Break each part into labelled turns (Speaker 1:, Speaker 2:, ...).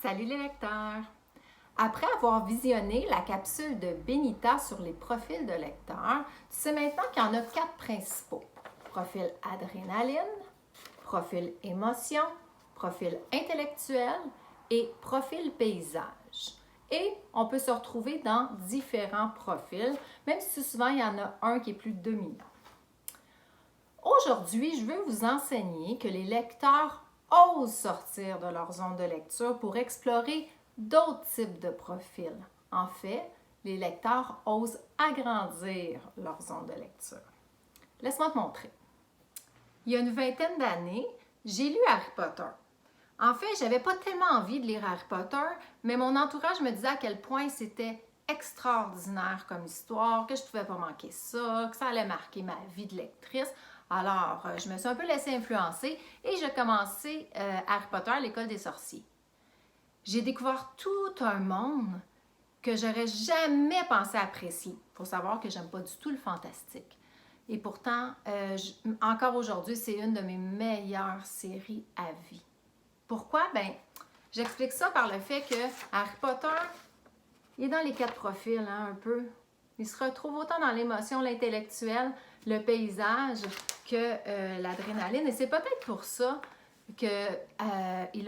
Speaker 1: Salut les lecteurs! Après avoir visionné la capsule de Benita sur les profils de lecteurs, tu sais maintenant qu'il y en a 4 principaux. Profil adrénaline, profil émotion, profil intellectuel et profil paysage. Et on peut se retrouver dans différents profils, même si souvent il y en a un qui est plus dominant. Aujourd'hui, je veux vous enseigner que les lecteurs osent sortir de leur zone de lecture pour explorer d'autres types de profils. En fait, les lecteurs osent agrandir leur zone de lecture. Laisse-moi te montrer. Il y a une vingtaine d'années, j'ai lu Harry Potter. En fait, je n'avais pas tellement envie de lire Harry Potter, mais mon entourage me disait à quel point c'était extraordinaire comme histoire, que je ne pouvais pas manquer ça, que ça allait marquer ma vie de lectrice. Alors, je me suis un peu laissée influencer et j'ai commencé Harry Potter à l'école des sorciers. J'ai découvert tout un monde que j'aurais jamais pensé apprécier. Il faut savoir que j'aime pas du tout le fantastique. Et pourtant, encore aujourd'hui, c'est une de mes meilleures séries à vie. Pourquoi? Bien, j'explique ça par le fait que Harry Potter, il est dans les 4 profils, un peu. Il se retrouve autant dans l'émotion, l'intellectuel, le paysage que l'adrénaline. Et c'est peut-être pour ça qu'il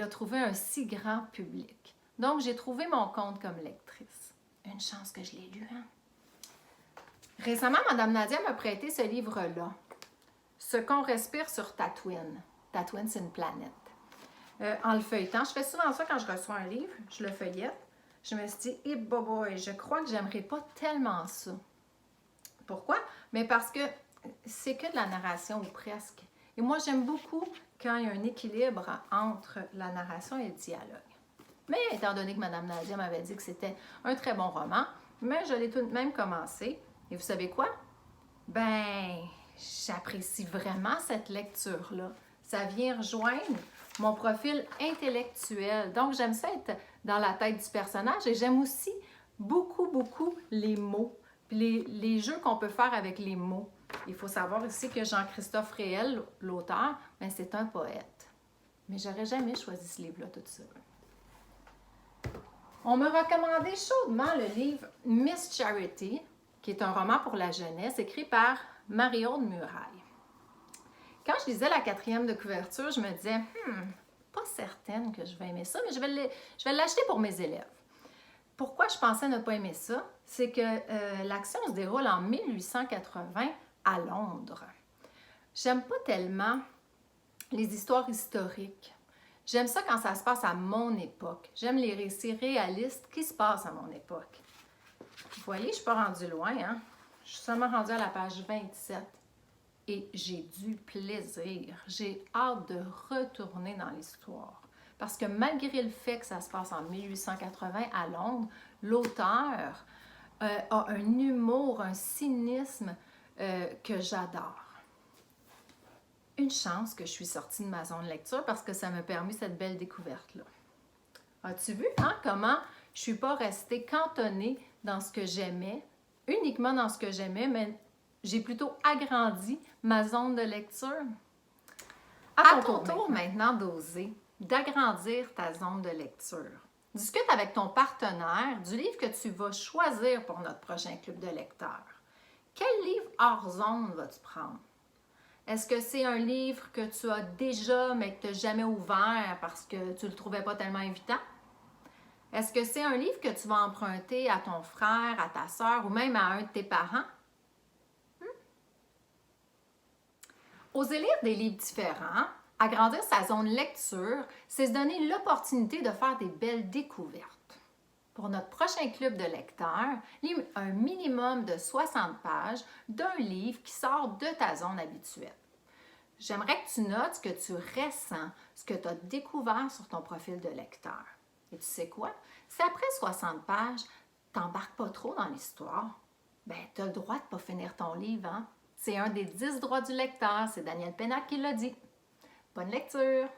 Speaker 1: a trouvé un si grand public. Donc, j'ai trouvé mon compte comme lectrice. Une chance que je l'ai lu, hein? Récemment, Mme Nadia m'a prêté ce livre-là. Ce qu'on respire sur Tatooine. Tatooine, c'est une planète. En le feuilletant, je fais souvent ça quand je reçois un livre, je le feuillette. Je me suis dit, hey boy, je crois que j'aimerais pas tellement ça. Pourquoi? Mais parce que c'est que de la narration ou presque. Et moi, j'aime beaucoup quand il y a un équilibre entre la narration et le dialogue. Mais étant donné que Mme Nadia m'avait dit que c'était un très bon roman, mais je l'ai tout de même commencé. Et vous savez quoi? Ben, j'apprécie vraiment cette lecture-là. Ça vient rejoindre mon profil intellectuel. Donc, j'aime ça être dans la tête du personnage et j'aime aussi beaucoup les mots, puis les jeux qu'on peut faire avec les mots. Il faut savoir ici que Jean-Christophe Réel, l'auteur, ben, c'est un poète. Mais j'aurais jamais choisi ce livre-là toute seule. On m'a recommandé chaudement le livre Miss Charity, qui est un roman pour la jeunesse, écrit par Marie-Aude Muraille. Quand je lisais la 4e de couverture, je me disais, pas certaine que je vais aimer ça, mais je vais l'acheter pour mes élèves. Pourquoi je pensais ne pas aimer ça? C'est que l'action se déroule en 1880 à Londres. J'aime pas tellement les histoires historiques. J'aime ça quand ça se passe à mon époque. J'aime les récits réalistes qui se passent à mon époque. Vous voyez, je ne suis pas rendue loin, hein? Je suis seulement rendue à la page 27. Et j'ai du plaisir. J'ai hâte de retourner dans l'histoire. Parce que malgré le fait que ça se passe en 1880 à Londres, l'auteur a un humour, un cynisme que j'adore. Une chance que je suis sortie de ma zone de lecture parce que ça m'a permis cette belle découverte-là. As-tu vu comment je ne suis pas restée cantonnée dans ce que j'aimais, uniquement dans ce que j'aimais, mais j'ai plutôt agrandi ma zone de lecture? À ton tour maintenant d'oser, d'agrandir ta zone de lecture. Discute avec ton partenaire du livre que tu vas choisir pour notre prochain club de lecteurs. Quel livre hors zone vas-tu prendre? Est-ce que c'est un livre que tu as déjà, mais que tu n'as jamais ouvert parce que tu ne le trouvais pas tellement invitant? Est-ce que c'est un livre que tu vas emprunter à ton frère, à ta sœur ou même à un de tes parents? Oser lire des livres différents, agrandir sa zone lecture, c'est se donner l'opportunité de faire des belles découvertes. Pour notre prochain club de lecteurs, lis un minimum de 60 pages d'un livre qui sort de ta zone habituelle. J'aimerais que tu notes ce que tu ressens, ce que tu as découvert sur ton profil de lecteur. Et tu sais quoi? Si après 60 pages, tu n'embarques pas trop dans l'histoire, ben tu as le droit de ne pas finir ton livre, hein? C'est un des 10 droits du lecteur, c'est Daniel Pénac qui l'a dit. Bonne lecture!